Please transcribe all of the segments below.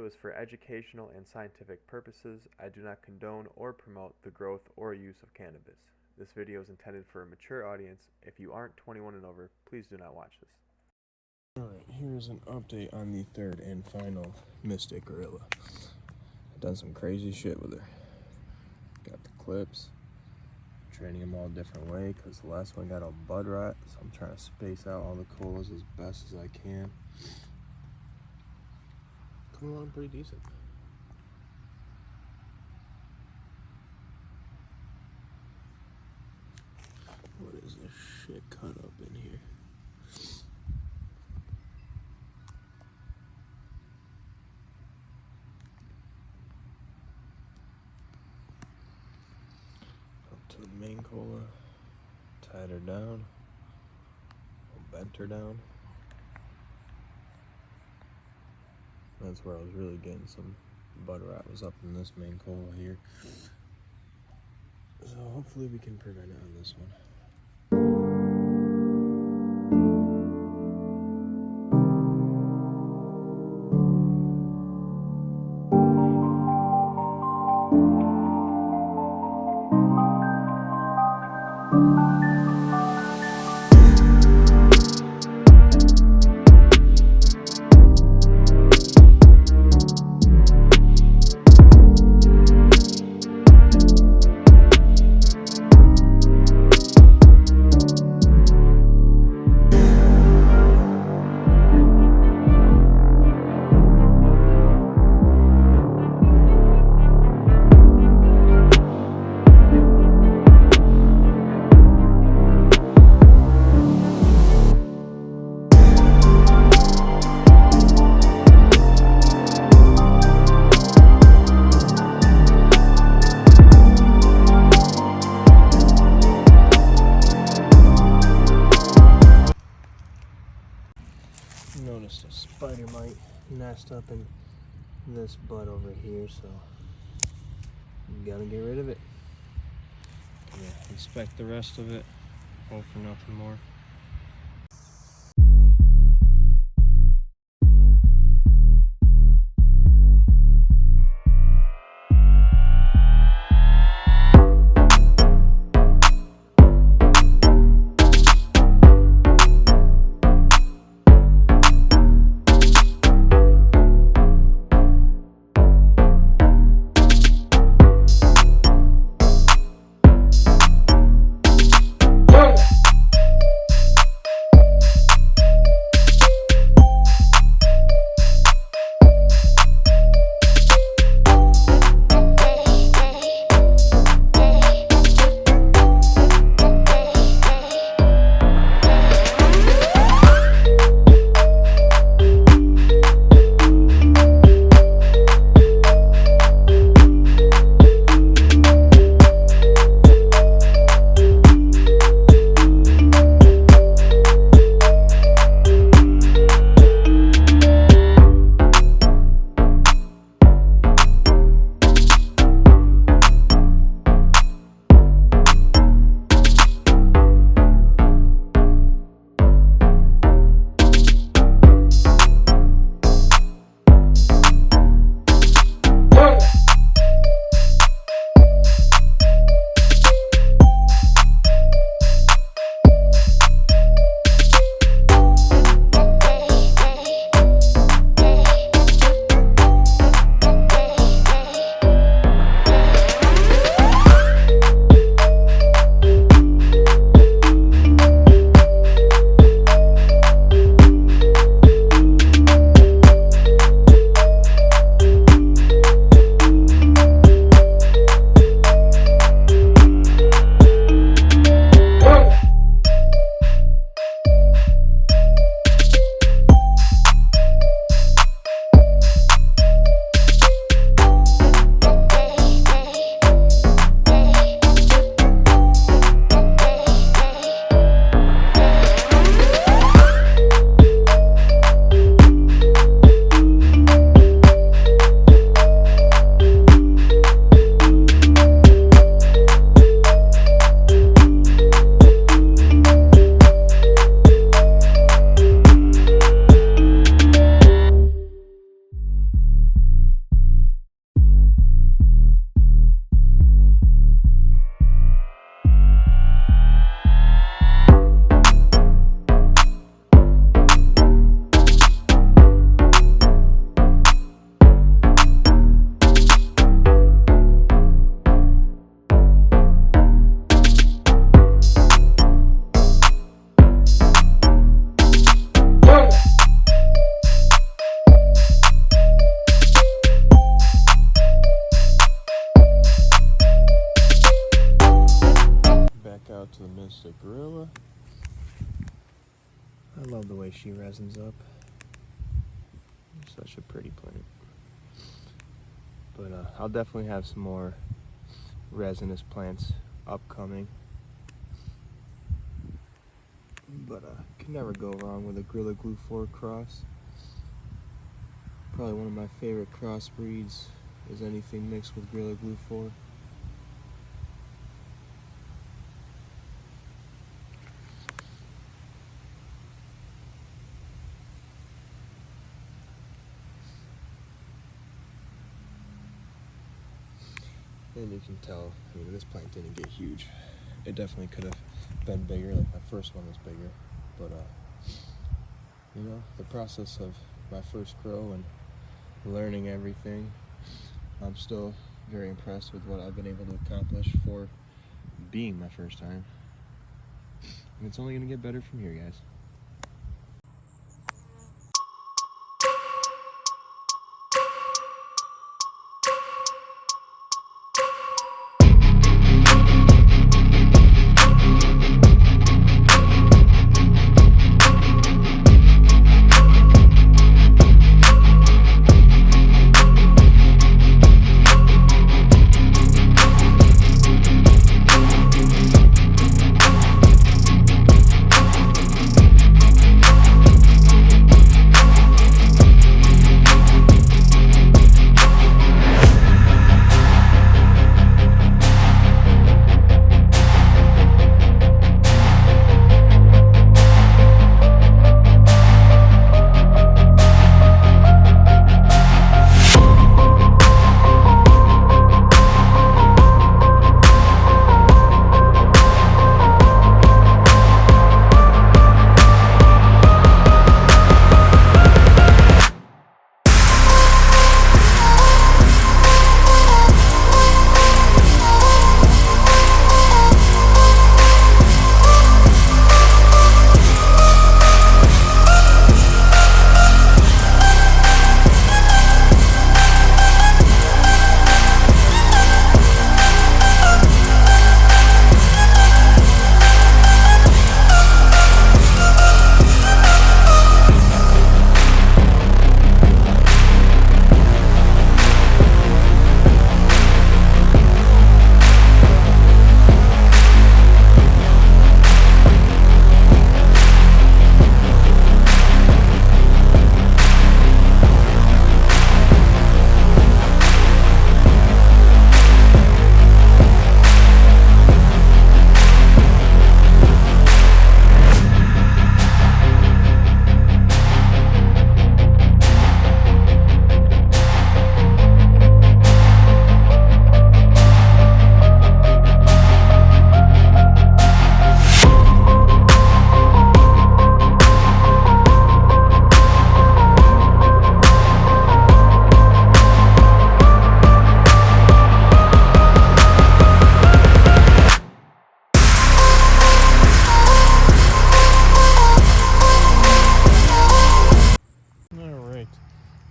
is for educational and scientific purposes. I do not condone or promote the growth or use of cannabis. This video is intended for a mature audience. If you aren't 21 and over, please do not watch this. Alright, here's an update on the third and final Mystic Gorilla. Done some crazy shit with her. Got the clips, training them all a different way because the last one got all bud rot, so I'm trying to space out all the colas as best as I can. Coming along pretty decent. What is this shit cut up in here? Up to the main cola, tied her down, bent her down. That's where I was really getting some bud rot, was up in this main cola here. So hopefully we can prevent it on this one. Noticed a spider mite nest up in this bud over here, so you gotta get rid of it. Yeah, inspect the rest of it, hope for nothing more. to the Mystic Gorilla. I love the way she resins up. Such a pretty plant. But I'll definitely have some more resinous plants upcoming. But can never go wrong with a Gorilla Glue 4 cross. Probably one of my favorite crossbreeds is anything mixed with Gorilla Glue 4. And you can tell, I mean, this plant didn't get huge. It definitely could have been bigger, like my first one was bigger. But, you know, the process of my first grow and learning everything, I'm still very impressed with what I've been able to accomplish for being my first time. And it's only going to get better from here, guys.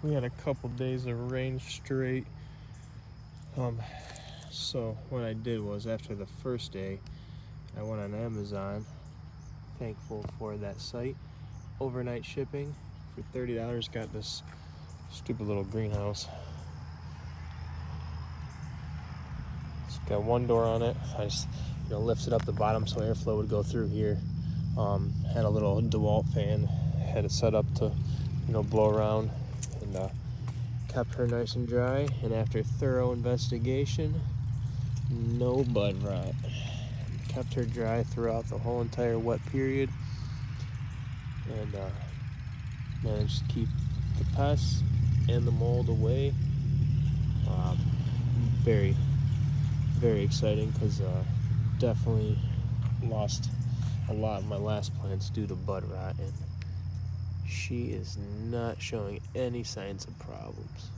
We had a couple days of rain straight. So what I did was, after the first day, I went on Amazon, thankful for that site, overnight shipping for $30. Got this stupid little greenhouse. It's got one door on it. I just lifted up the bottom so airflow would go through here. Had a little DeWalt fan, had it set up to blow around, and kept her nice and dry. And after thorough investigation, no bud rot. Kept her dry throughout the whole entire wet period, and managed to keep the pests and the mold away. Very, very exciting, because definitely lost a lot of my last plants due to bud rot, and she is not showing any signs of problems.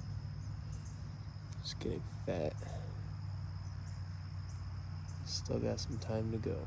Just getting fat. Still got some time to go.